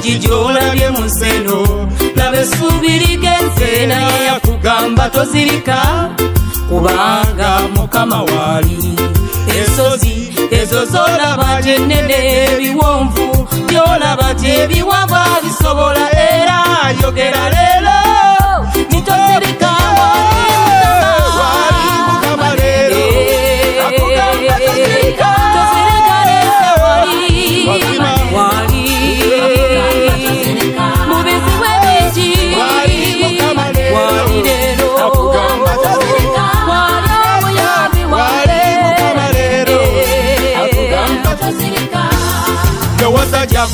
mingi gyolabye mu nseno laba essuubi ligenze naye yakugamba tozirika kubanga Mukama waali ensozi ezo zolaba gyennene ebiwonvu byolaba gyebiwanvu bisobola era yogera leero nitozirika waali Mukama leero akugamba tozirika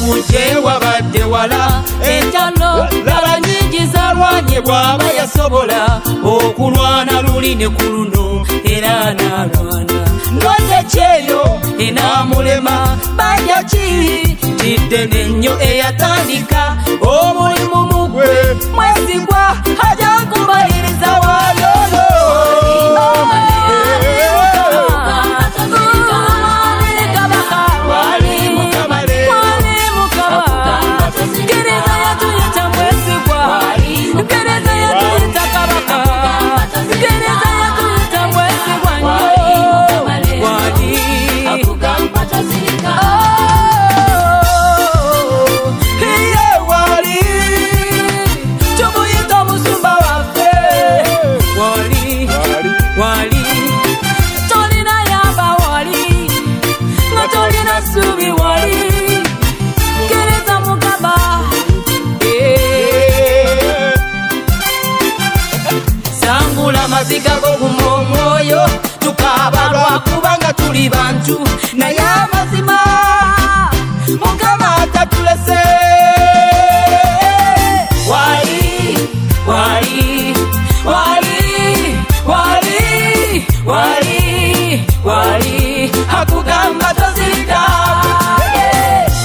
Kuje wabadde wala entalo laba nyingi zalwanye bwaba yasobola okulwana luli ne ku luno era nalwana ndwadde kyeyo enamulema bajja ki kiddene nnyo eyatandika omulimu mugwe mwesigwa ajja kumaliriza walolo maziga go kumomwoyo tukabalwa kubanga tuli bantu naye amazima Mukama atatulese wali wali wali wali wali wali hakugamba tozirika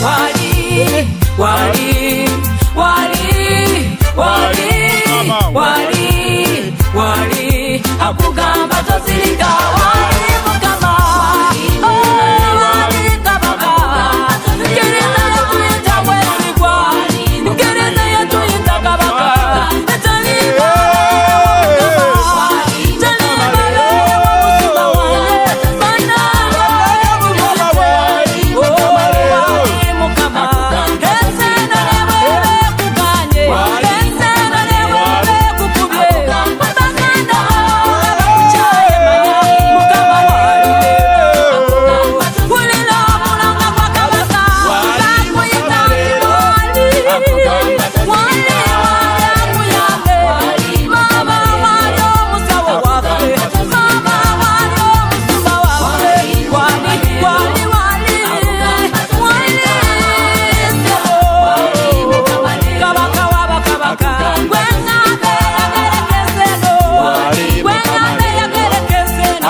wali wali wali wali wali wali akugamba tozirika wali Mukama wali kabaka gereza yatuyita bwesigwa gereza yatuyita kabaka etaliba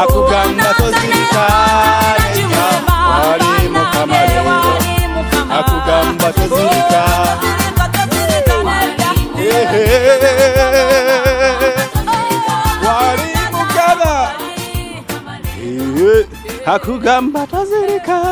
akugamba tozirika wali Mukama akugamba tozirika